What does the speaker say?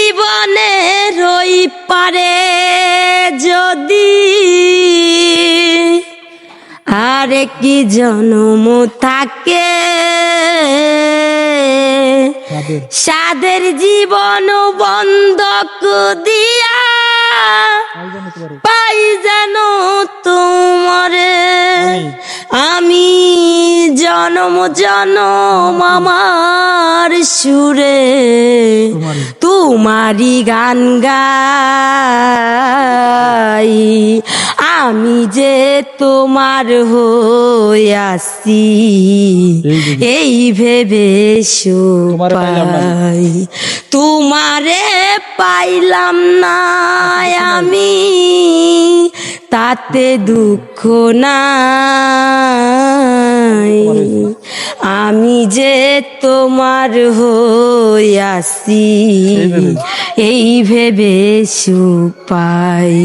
জীবনের ওই পারে যদি আরে কি জন্ম থাকে, সাদের জীবন বন্ধক দিয়া পাই যেন তোমারে আমি জনম জনম আমার সুরে তোমারি গান গাই। আমি যে তোমার হইয়াছি এই ভেবে সুখ পাই, তোমারে পাইলাম না আমি তাতে দুঃখ নাই। আমি যে তোমার হইয়াছি এই ভেবে সুখ পাই।